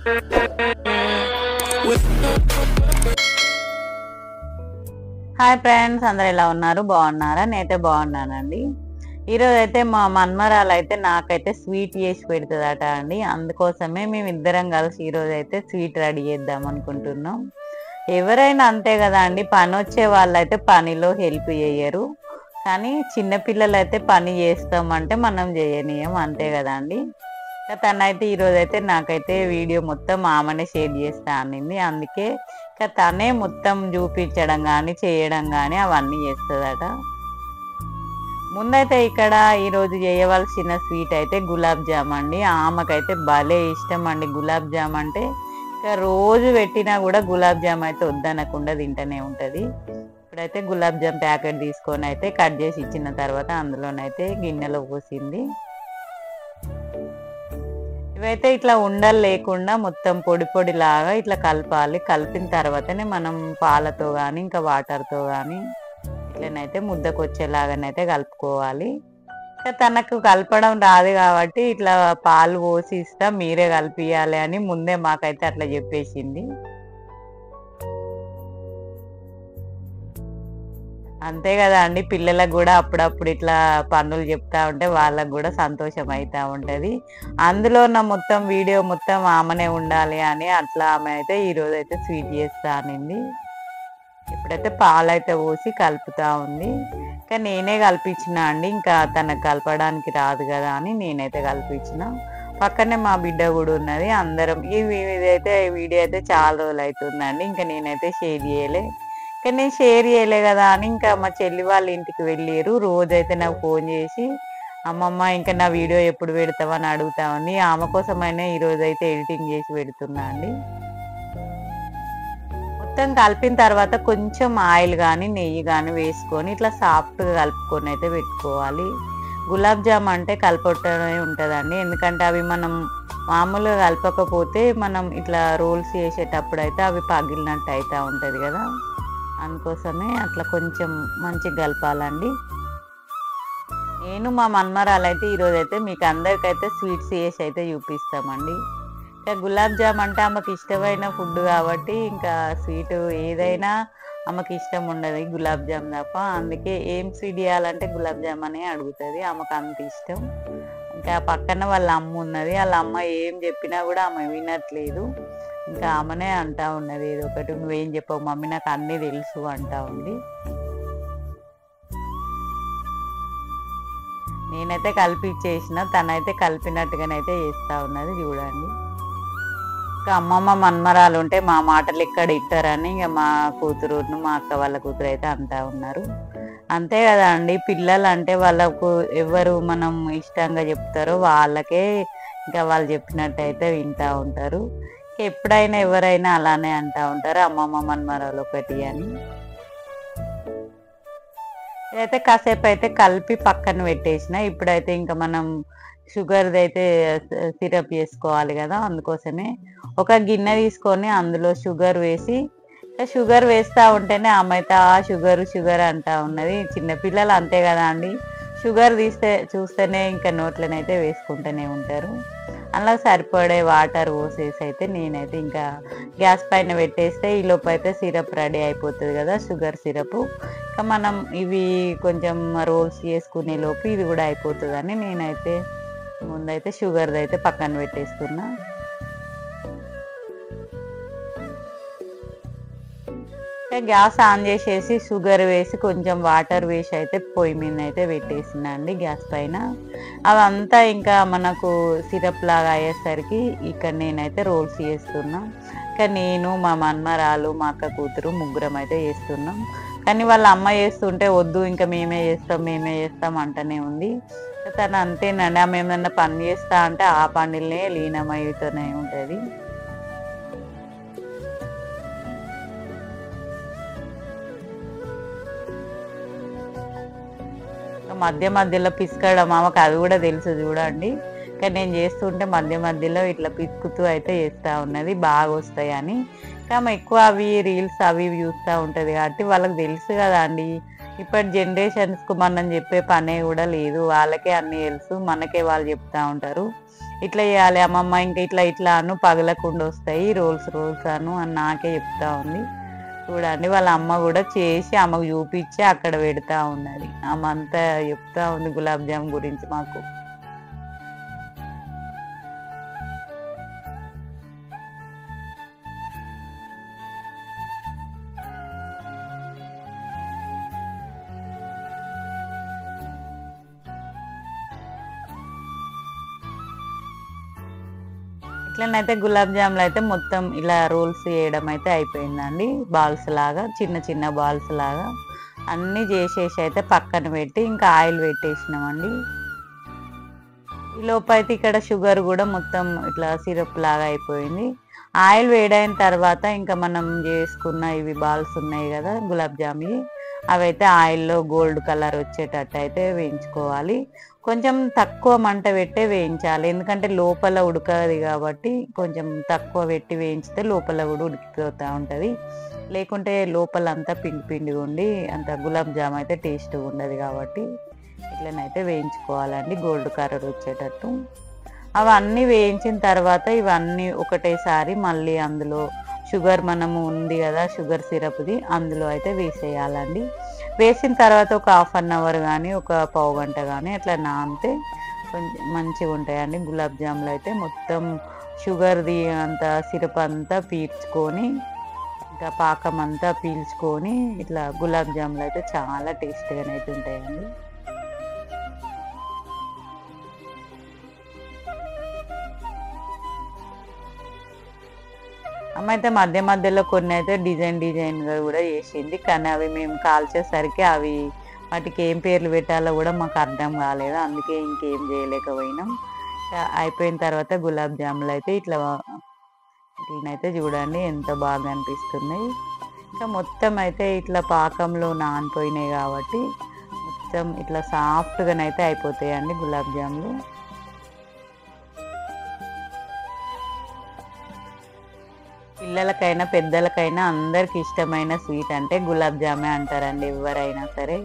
Hi friends, అందరు ఎలా ఉన్నారు? బాగున్నారా? నేనైతే బాగున్నానండి. ఈరోజు అయితే మా మన్మరాలు అయితే నాకైతే స్వీట్ చేసి పెడుతుందట అండి. అందుకోసమే మేము ఇద్దరం కలిసి ఈరోజు అయితే స్వీట్ రెడీ చేద్దాం అనుకుంటున్నాం. ఎవరైనా అంతే కదా అండి, పని వచ్చే వాళ్ళైతే పనిలో హెల్ప్ చేయరు, కానీ చిన్నపిల్లలు అయితే పని చేస్తామంటే మనం చేయనీయం, అంతే కదా అండి. తనైతే ఈరోజు అయితే నాకైతే వీడియో మొత్తం ఆమెనే షేర్ చేస్తా అనింది. అందుకే తనే మొత్తం చూపించడం కానీ చేయడం కానీ అవన్నీ చేస్తుందట. ముందైతే ఇక్కడ ఈరోజు చేయవలసిన స్వీట్ అయితే గులాబ్ జామ్ అండి. ఆమెకైతే భలే ఇష్టం అండి గులాబ్ జామ్ అంటే. ఇక రోజు పెట్టినా కూడా గులాబ్ జామ్ అయితే వద్దనకుండా తింటూనే ఉంటుంది. ఇప్పుడైతే గులాబ్ జామ్ ప్యాకెట్ తీసుకొని అయితే కట్ చేసి ఇచ్చిన తర్వాత అందులోనైతే గిన్నెలో పోసింది. ఇవైతే ఇట్లా ఉండలు లేకుండా మొత్తం పొడి పొడి లాగా ఇట్లా కలపాలి. కలిపిన తర్వాతనే మనం పాలతో కానీ ఇంకా వాటర్తో కానీ ఇట్లనైతే ముద్దకు వచ్చేలాగానైతే కలుపుకోవాలి. తనకు కలపడం రాదు కాబట్టి ఇట్లా పాలు పోసి ఇస్తా, మీరే కలిపియాలి అని ముందే మాకైతే అట్లా చెప్పేసింది. అంతే కదా అండి, పిల్లలకు కూడా అప్పుడప్పుడు ఇట్లా పనులు చెప్తా ఉంటే వాళ్ళకు కూడా సంతోషం అవుతూ ఉంటుంది. అందులో నా మొత్తం వీడియో మొత్తం ఆమెనే ఉండాలి అని అట్లా ఆమె అయితే ఈరోజు అయితే స్వీట్ చేస్తా అనింది. ఇప్పుడైతే పాలైతే పోసి కలుపుతా ఉంది. ఇంకా నేనే కల్పించిన అండి, ఇంకా తనకు కలపడానికి రాదు కదా అని నేనైతే కల్పించిన. పక్కనే మా బిడ్డ కూడా ఉన్నది. అందరం ఇదైతే వీడియో అయితే చాలా రోజులు అవుతుందండి, ఇంకా నేనైతే షేర్ చేయలే. కానీ నేను షేర్ చేయలే కదా అని ఇంకా మా చెల్లి వాళ్ళ ఇంటికి వెళ్ళారు. రోజైతే నాకు ఫోన్ చేసి అమ్మమ్మ ఇంకా నా వీడియో ఎప్పుడు పెడతావని అడుగుతా ఉంది. ఆమె కోసమైనా ఈరోజు అయితే ఎడిటింగ్ చేసి పెడుతున్నా అండి. మొత్తం కలిపిన తర్వాత కొంచెం ఆయిల్ కానీ నెయ్యి కానీ వేసుకొని ఇట్లా సాఫ్ట్గా కలుపుకొని అయితే పెట్టుకోవాలి. గులాబ్ జామ్ అంటే కలపటమే ఉంటుందండి, ఎందుకంటే అవి మనం మామూలుగా కలపకపోతే మనం ఇట్లా రోల్స్ చేసేటప్పుడు అయితే అవి పగిలినట్టు అవుతూ ఉంటుంది కదా, అందుకోసమే అట్లా కొంచెం మంచిగా కలపాలండి. నేను మా మన్మరాలు అయితే ఈరోజు అయితే మీకు అందరికైతే స్వీట్స్ చేసి అయితే చూపిస్తామండి. ఇంకా గులాబ్ జామ్ అంటే ఆమెకు ఇష్టమైన ఫుడ్ కాబట్టి ఇంకా స్వీట్ ఏదైనా ఆమెకు ఇష్టం ఉండదు, గులాబ్ జామ్ తప్ప. అందుకే ఏం స్వీట్ చేయాలంటే గులాబ్ జామ్ అనే అడుగుతుంది, ఆమెకు అంత ఇష్టం. ఇంకా పక్కన వాళ్ళ అమ్మ ఉన్నది, వాళ్ళ అమ్మ ఏం చెప్పినా కూడా ఆమె వినట్లేదు. ఇంకా ఆమెనే అంటా ఉన్నది ఏదో ఒకటి, నువ్వేం చెప్పవు మమ్మీ నాకు అన్నీ తెలుసు అంటా ఉంది. నేనైతే కలిపిచ్చేసిన, తనైతే కలిపినట్టుగానైతే చేస్తూ ఉన్నది చూడండి. ఇంకా అమ్మమ్మ మన్మరాలు ఉంటే మా మాటలు ఇక్కడ ఇట్టారని ఇంకా మా కూతురును మా అక్క వాళ్ళ కూతురు అయితే అంటా ఉన్నారు. అంతే కదా అండి, పిల్లలు అంటే వాళ్ళకు ఎవరు మనం ఇష్టంగా చెప్తారో వాళ్ళకే ఇంకా వాళ్ళు చెప్పినట్టు అయితే వింటూ ఉంటారు. ఎప్పుడైనా ఎవరైనా అలానే అంటూ ఉంటారు అమ్మమ్మ మన్మరాలు ఒకటి అని. ఇదైతే కాసేపు అయితే కలిపి పక్కన పెట్టేసిన. ఇప్పుడైతే ఇంకా మనం షుగర్ది అయితే సిరప్ చేసుకోవాలి కదా, అందుకోసమే ఒక గిన్నె తీసుకొని అందులో షుగర్ వేసి, షుగర్ వేస్తూ ఉంటేనే ఆమె అయితే ఆ షుగర్ షుగర్ అంటూ ఉన్నది. చిన్నపిల్లలు అంతే కదా అండి, షుగర్ చూస్తేనే ఇంకా నోట్లనైతే వేసుకుంటూనే ఉంటారు. అలా సరిపడే వాటర్ పోసేసి అయితే నేనైతే ఇంకా గ్యాస్ పైన పెట్టేస్తే ఈ లోపు అయితే సిరప్ రెడీ అయిపోతుంది కదా, షుగర్ సిరప్. ఇంకా మనం ఇవి కొంచెం రోల్స్ చేసుకునే లోపు ఇది కూడా అయిపోతుందని నేనైతే ముందైతే షుగర్ది అయితే పక్కన పెట్టేస్తున్నా. గ్యాస్ ఆన్ చేసేసి షుగర్ వేసి కొంచెం వాటర్ వేసి అయితే పొయ్యి మీద అయితే పెట్టేసిన అండి గ్యాస్ పైన. అవంతా ఇంకా మనకు సిరప్ లాగా అయ్యేసరికి ఇక్కడ నేనైతే రోల్స్ చేస్తున్నా. ఇంకా నేను మా మన్మరాలు మా అక్క కూతురు ముగ్గురం అయితే చేస్తున్నాం. కానీ వాళ్ళ అమ్మ చేస్తుంటే వద్దు ఇంకా మేమే చేస్తాం అంటనే ఉంది. తను అంతేనండి, ఆమె ఏమన్నా పని చేస్తా అంటే ఆ పనులనే లీనమవుతూనే ఉంటుంది. మధ్య మధ్యలో పిసుకడం ఆమెకు అది కూడా తెలుసు చూడండి. కానీ నేను చేస్తుంటే మధ్య మధ్యలో ఇట్లా పిసుకుతూ అయితే చేస్తూ ఉన్నది, బాగా వస్తాయని. కానీ ఎక్కువ అవి రీల్స్ అవి చూస్తూ ఉంటుంది కాబట్టి వాళ్ళకి తెలుసు కదా అండి ఇప్పటి జనరేషన్స్‌కు మనం చెప్పే పనే కూడా లేదు. వాళ్ళకే అన్నీ తెలుసు. మనకే వాళ్ళు చెప్తా ఉంటారు. ఇట్లా చేయాలి అమ్మమ్మ, ఇంక ఇట్లా ఇట్లా అను పగలకుండా వస్తాయి. రోల్స్ రోల్స్ అను అని నాకే చెప్తా ఉంది. చూడండి వాళ్ళ అమ్మ కూడా చేసి ఆమెకు చూపించి అక్కడ పెడతా ఉన్నది. ఆమె అంతా చెప్తా ఉంది గులాబ్ జామ్ గురించి మాకు. ఇట్లనైతే గులాబ్ జామ్‌లు అయితే మొత్తం ఇలా రోల్స్ చేయడం అయితే అయిపోయిందండి. బాల్స్ లాగా చిన్న చిన్న బాల్స్ లాగా అన్నీ చేసేసి అయితే పక్కన పెట్టి ఇంకా ఆయిల్ పెట్టేసినామండి. ఈ లోపైతే ఇక్కడ షుగర్ కూడా మొత్తం ఇట్లా సిరప్ లాగా అయిపోయింది. ఆయిల్ వేడైన తర్వాత ఇంకా మనం చేసుకున్న ఇవి బాల్స్ ఉన్నాయి కదా గులాబ్ జామ్‌వి, అవైతే ఆయిల్‌లో గోల్డ్ కలర్ వచ్చేటట్టు అయితే వేయించుకోవాలి. కొంచెం తక్కువ మంట పెట్టే వేయించాలి. ఎందుకంటే లోపల ఉడకదు కాబట్టి కొంచెం తక్కువ పెట్టి వేయించితే లోపల కూడా ఉడికిపోతా ఉంటది. లేకుంటే లోపలంతా పిండి పిండిగా ఉండి అంత గులాబ్ జామ్ అయితే టేస్ట్‌గా ఉండదు కాబట్టి ఇట్లనైతే వేయించుకోవాలండి గోల్డ్ కలర్ వచ్చేటట్టు. అవన్నీ వేయించిన తర్వాత ఇవన్నీ ఒకటేసారి మళ్ళీ అందులో షుగర్ మనము ఉంది కదా షుగర్ సిరప్‌ది అందులో అయితే వేసేయాలండి. వేసిన తర్వాత ఒక హాఫ్ అన్ అవర్ గానీ, ఒక పావుగంట గానీ అట్లా నానితే కొంచెం మంచిగుంటాయండి గులాబ్ జాములు అయితే. మొత్తం షుగర్‌ది అంతా సిరప్ అంతా పీల్చుకొని, ఇంకా పాకం అంతా పీల్చుకొని ఇట్లా గులాబ్ జాములు అయితే చాలా టేస్టీగానైతే ఉంటాయండి. అమ్మ అయితే మధ్య మధ్యలో కొన్నైతే డిజైన్‌గా గూడా చేసింది. కానీ అవి మేము కాల్చేసరికి వాటికి ఏం పేర్లు పెట్టాలో గూడా మాకు అర్థం కాలేదు. అందుకే ఇంకేం చేయలేకపోయినాం. అయిపోయిన తర్వాత గులాబ్ జాములయితే ఇట్లనైతే చూడండి ఎంత బాగా అనిపిస్తున్నాయి. ఇంకా మొత్తం అయితే ఇట్లా పాకంలో నానిపోయినాయి కాబట్టి మొత్తం ఇట్లా సాఫ్ట్‌గానైతే అయిపోతాయండి గులాబ్ జాములు. పిల్లలకైనా, పెద్దలకైనా అందరికి ఇష్టమైన స్వీట్ అంటే గులాబ్ జామే అంటారండి ఎవ్వరైనా సరే.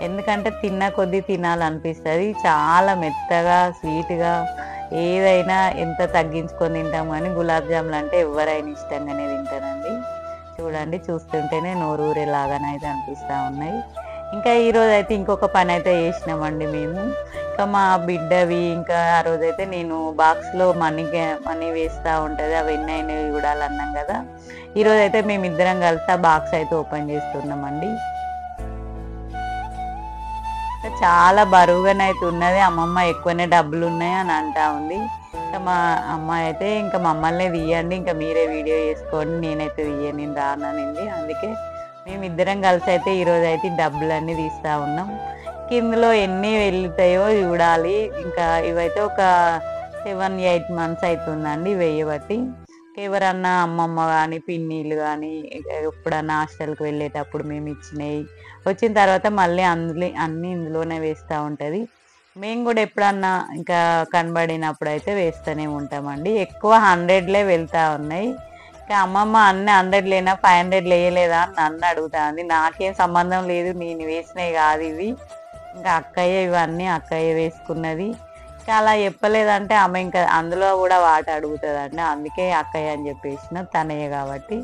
ఎందుకంటే తిన్న కొద్దీ తినాలనిపిస్తది. చాలా మెత్తగా, స్వీట్‌గా ఏదైనా ఎంత తగ్గించుకొని తింటాం గానీ గులాబ్ జాములంటే ఎవ్వరైనా ఇష్టంగానే తింటారండి. చూడండి చూస్తుంటేనే నోరూరేలాగానైతే అనిపిస్తా ఉన్నాయి. ఇంకా ఈరోజైతే ఇంకొక పనైతే చేసినామండి మేము. ఇంకా మా బిడ్డవి ఇంకా ఆ రోజైతే నేను బాక్స్‌లో మనీ వేస్తా ఉంటది. అవి ఎన్నయినాయో చూడాలన్నాం గదా! ఈరోజైతే మేమిద్దరం కలిసి ఆ బాక్స్ అయితే ఓపెన్ చేస్తున్నామండి. చాలా బరువుగానైతే ఉన్నది. అమ్మమ్మ ఎక్కువనే డబ్బులున్నాయి అని అంటా ఉంది. ఇంకా మా అమ్మాయి అయితే ఇంకా మమ్మల్నే తీయండి, ఇంకా మీరే వీడియో చేసుకోండి, నేనైతే తీయను, నేను రాననింది. అందుకే మేమిద్దరం కలిసి అయితే ఈరోజైతే డబ్బులన్నీ తీస్తా ఉన్నాం. ఇందులో ఎన్ని వెళ్తాయో చూడాలి. ఇంకా ఇవైతే ఒక 7, 8 మంత్స్ అయితుందండి వేయబట్టి. ఎవరన్నా అమ్మమ్మ గానీ, పిన్నిలు గానీ ఎప్పుడన్నా హాస్టల్‌కి వెళ్ళేటప్పుడు మేమిచ్చినయి వచ్చిన తర్వాత మళ్ళీ అన్నీ ఇందులోనే వేస్తా ఉంటది. మేము గూడా ఎప్పుడన్నా ఇంకా కనబడినప్పుడైతే వేస్తూనే ఉంటామండి. ఎక్కువ 100లే వెళ్తా ఉన్నాయి. ఇంకా అమ్మమ్మ అన్ని 100 లేనా 500 ఎయలేదా అని నన్ను అడుగుతాంది. నాకేం సంబంధం లేదు. నేను వేసినయి గాదివి. ఇంకా ఇవన్నీ అక్కయ్య వేసుకున్నది. ఇంకా అలా చెప్పలేదంటే ఆమె ఇంకా అందులో గూడా వాట అడుగుతదండి. అందుకే అక్కయ్య అని చెప్పేసిన తనయ్య గాబట్టి.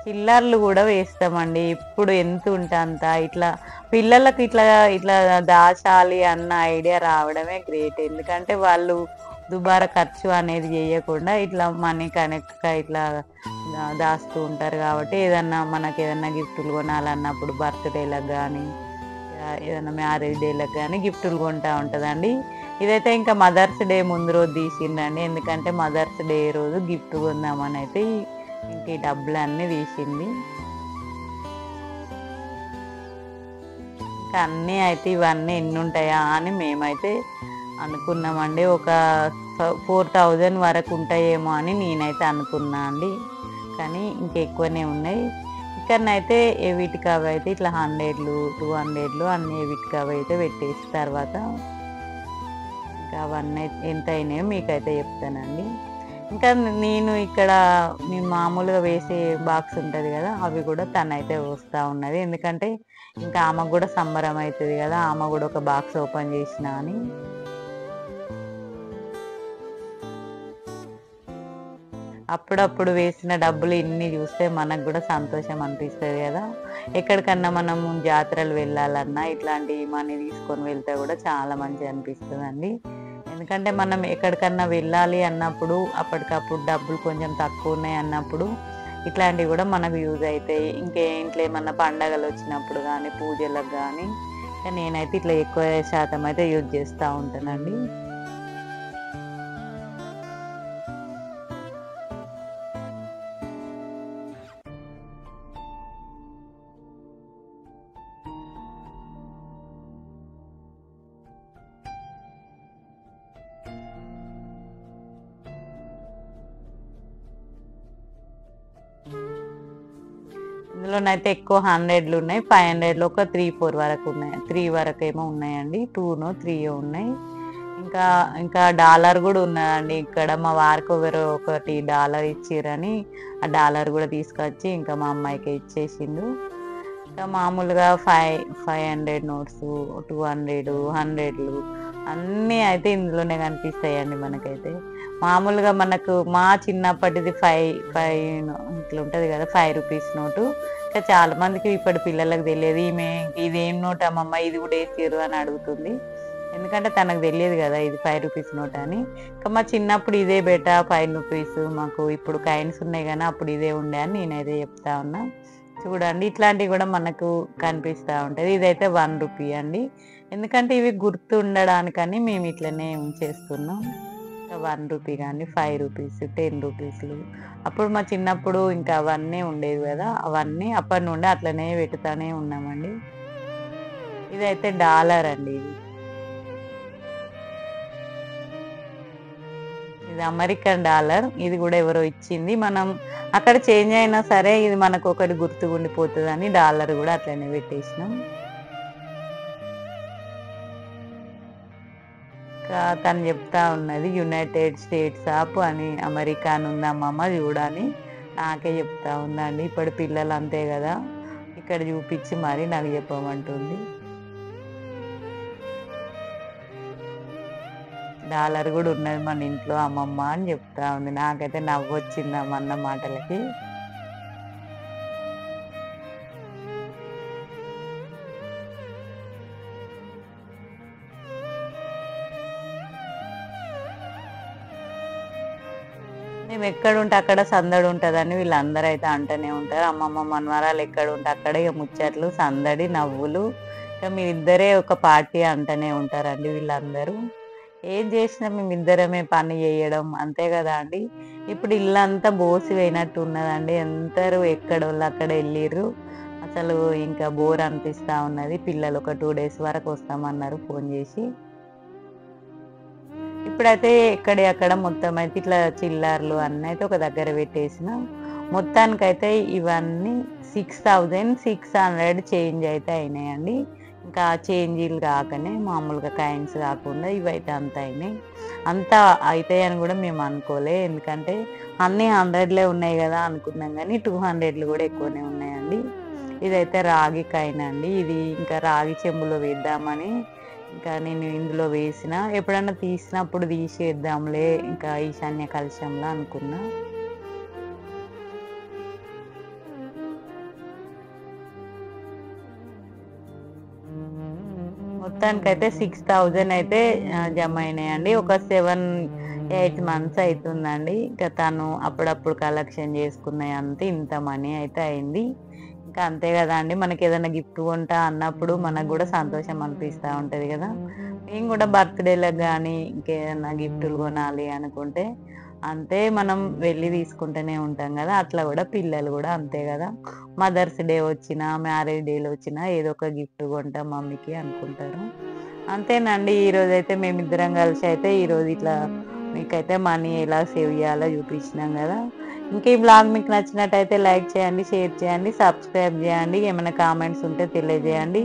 చిల్లర్లు గూడా వేస్తామండి. ఇప్పుడు ఎంతుంటే అంత. ఇట్లా పిల్లలకి ఇట్లా దాచాలి అన్న ఐడియా రావడమే గ్రేట్. ఎందుకంటే వాళ్ళు దుబారా ఖర్చు అనేది చేయకుండా ఇట్లా మనీ కనెక్ట్‌గా ఇట్లా దాస్తూ ఉంటారు కాబట్టి మనకేదన్నా గిఫ్టులు కొనాలన్నప్పుడు బర్త్‌డేలకు గానీ, ఏదన్నా మ్యారేజ్ డేలకు గానీ గిఫ్టులు కొంటా ఉంటదండి. ఇదైతే ఇంకా మదర్స్ డే ముందు రోజు తీసిందండి. ఎందుకంటే మదర్స్ డే రోజు గిఫ్ట్ కొందామనైతే ఇంక ఈ డబ్బులన్నీ తీసింది. ఇంకా అన్నీ అయితే ఇవన్నీ ఎన్నుంటాయా అని మేమైతే అనుకున్నామండి. ఒక 4000 వరకు ఉంటాయేమో అని నేనైతే అనుకున్నా అండి. కానీ ఇంకెక్కువనే ఉన్నాయి. ఇక్కడనైతే వీటికి అవైతే ఇట్లా 100లు, 200లు అన్నీ వీటికి అవైతే పెట్టేసి తర్వాత ఇంకా అవన్నీ ఎంత అయినాయో మీకైతే చెప్తానండి. ఇంకా నేను ఇక్కడ నేను మామూలుగా వేసే బాక్స్ ఉంటది గదా! అవి గూడా తనైతే వస్తా ఉన్నది. ఎందుకంటే ఇంకా ఆమెకు గూడా సంబరం అయితది గదా! ఆమె గూడా ఒక బాక్స్ ఓపెన్ జేసినా అని. అప్పుడప్పుడు వేసిన డబ్బులు ఇన్ని జూస్తే మనకు గూడా సంతోషం అనిపిస్తది గదా! ఎక్కడికన్నా మనము జాతరలు వెళ్ళాలన్నా ఇట్లాంటి మనీ తీసుకొని వెళ్తే గూడా చాలా మంచిగనిపిస్తదండి. ఎందుకంటే మనం ఎక్కడికన్నా వెళ్ళాలి అన్నప్పుడు అప్పటికప్పుడు డబ్బులు కొంచెం తక్కువున్నాయి అన్నప్పుడు ఇట్లాంటివి గూడా మనకు యూజ్ అయితాయి. ఇంట్లో ఏమన్నా పండగలొచ్చినప్పుడు గానీ, పూజలకు గానీ నేనైతే ఇట్లా ఎక్కువ శాతం అయితే యూజ్ జేస్తా ఉంటానండి. ఇందులోనైతే ఎక్కువ 100లు ఉన్నాయి. 500లో ఒక 3, 4 వరకు ఉన్నాయి. 3 వరకేమో ఉన్నాయండి. 2నో, 3యో ఉన్నాయి. ఇంకా ఇంకా డాలర్ గూడా ఉన్నదండి. ఇక్కడ మా వారికి ఎవరో ఒకటి డాలర్ ఇచ్చిర్రని, ఆ డాలర్ గూడా తీసుకొచ్చి ఇంకా మా అమ్మాయికే ఇచ్చేసిండు. ఇంకా మామూలుగా 500 నోట్సు, 200, 100లు అన్నీ అయితే ఇందులోనే కనిపిస్తాయండి మనకైతే. మామూలుగా మనకు మా చిన్నప్పటిది 5 ఇట్లా ఉంటది కదా! 5 రూపీస్ నోటు. ఇంకా చాలా మందికి ఇప్పటి పిల్లలకి తెలియదు. ఈమె ఇదేం నోట్ అమ్మమ్మ ఇది కూడా ఏసిర్రు అని అడుగుతుంది. ఎందుకంటే తనకు తెలియదు కదా! ఇది 5 రూపీస్ నోట్ అని. ఇంకా మా చిన్నప్పుడు ఇదే బేటా 5 రూపీస్ మాకు ఇప్పుడు కాయిన్స్ ఉన్నాయి గానీ అప్పుడు ఇదే ఉండే అని నేనైతే చెప్తా ఉన్నా. చూడండి ఇట్లాంటివి కూడా మనకు కనిపిస్తా ఉంటది. ఇదైతే 1 రూపీ అండి. ఎందుకంటే ఇవి గుర్తుండడానికని మేము ఇట్లనే ఉంచేస్తున్నాం. 1 రూపీ గానీ, 5 రూపీస్, 10 రూపీస్‌లు. అప్పుడు మా చిన్నప్పుడు ఇంకా అవన్నీ ఉండేవి గదా! అవన్నీ అప్పటి నుండి అట్లనే పెట్టుతానే ఉన్నామండి. ఇదైతే డాలర్ అండి ఇది. ఇది అమెరికన్ డాలర్. ఇది గూడా ఎవరో ఇచ్చింది. మనం అక్కడ చేంజ్ అయినా సరే ఇది మనకొకటి గుర్తుగుండిపోతదని డాలర్ గూడా అట్లనే పెట్టేసినాం. ఇంకా తను చెప్తా ఉన్నది యునైటెడ్ స్టేట్స్ ఆఫ్ అని అమెరికా అని ఉంది అమ్మమ్మ చూడని నాకే చెప్తా ఉందండి. ఇప్పుడు పిల్లలు అంతే గదా! ఇక్కడ చూపించి మరి నాకు చెప్పమంటుంది. డాలర్ గూడా ఉన్నది మన ఇంట్లో అమ్మమ్మ అని చెప్తా ఉంది. నాకైతే నవ్వొచ్చింది ఆమె అన్న మాటలకి. మేమెక్కడుంటే అక్కడ సందడుంటదని వీళ్ళందరైతే అంటనే ఉంటారు. అమ్మమ్మ, మనవరాలు ఎక్కడుంటే అక్కడే ఇగ ముచ్చట్లు, సందడి, నవ్వులు. ఇక మీరిద్దరే ఒక పార్టీ అంటనే ఉంటారండి వీళ్ళందరూ. ఏం చేసినా మేమిద్దరమే పని జేయడం అంతే గదా అండి. ఇప్పుడు ఇల్లంతా బోసిపోయినట్టు ఉన్నదండి. అందరూ ఎక్కడోళ్ళు అక్కడ ఎళ్ళిర్రు. అసలు ఇంకా బోర్ అనిపిస్తా ఉన్నది. పిల్లలు ఒక 2 డేస్ వరకు వస్తామన్నారు ఫోను జేసి. ఇప్పుడైతే ఎక్కడియి అక్కడ మొత్తం అయితే ఇట్లా చిల్లర్లు అన్నయితే ఒక దగ్గర పెట్టేసిన. మొత్తానికైతే ఇవన్నీ 6,600 చేంజ్ అయితే అయినాయండి. ఇంకా చేంజీలు కాకనే మామూలుగా కాయిన్స్ కాకుండా ఇవైతే అంత అయినాయి. అంత అయితాయని గూడా మేము అనుకోలే. ఎందుకంటే అన్నీ 100లే ఉన్నాయి గదా అనుకున్నాం గానీ 200లు గూడా ఎక్కువనే ఉన్నాయండి. ఇదైతే రాగి కాయిన్ అండి. ఇది ఇంకా రాగి చెంబులో వేద్దామని ఇంకా నేను ఇందులో వేసిన. ఎప్పుడన్నా తీసినప్పుడు తీసేద్దాంలే ఇంకా ఈశాన్య కలశంలా అనుకున్నా. మొత్తానికైతే 6,000 అయితే జమ అయినాయండి. ఒక 7, 8 మంత్స్ అయితుందండి. ఇంకా తను అప్పుడప్పుడు కలెక్షన్ చేసుకున్నయి అంతే ఇంత మనీ అయితే అయింది. ఇంకా అంతే గదండీ! మనకేదైనా గిఫ్ట్ కొంటా అన్నప్పుడు మనకు గూడా సంతోషం అనిపిస్తా ఉంటది గదా! మేము గూడా బర్త్‌డే‌లకు గానీ, ఇంకేదన్నా గిఫ్టులు కొనాలి అనుకుంటే అంతే మనం వెళ్లి తీసుకుంటూనే ఉంటాం గదా! అట్లా గూడా పిల్లలు గూడా అంతే గదా! మదర్స్ డే వచ్చినా, మ్యారేజ్ డే‌లు వచ్చినా ఏదో ఒక గిఫ్ట్ కొంటాం మమ్మీకి అనుకుంటారు. అంతేనండి. ఈరోజైతే మేమిద్దరం కలిసి అయితే ఈరోజు ఇట్లా మీకైతే మనీ ఎలా సేవ్ చేయాలో చూపించినాం గదా! ఇంకా ఈ బ్లాగ్ మీకు నచ్చినట్టయితే లైక్ చేయండి, షేర్ చేయండి, సబ్స్క్రైబ్ చేయండి. ఏమైనా కామెంట్స్ ఉంటే తెలియజేయండి.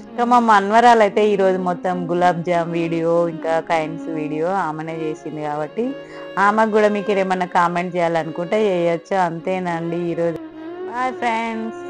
ఇంకా మా మన్వరాలు అయితే ఈరోజు మొత్తం గులాబ్ జామ్ వీడియో ఇంకా కైండ్స్ వీడియో ఆమెనే చేసింది కాబట్టి ఆమెకు కూడా మీకు ఏమైనా కామెంట్ చేయాలనుకుంటే చేయొచ్చు. అంతేనండి ఈరోజు. Bye friends.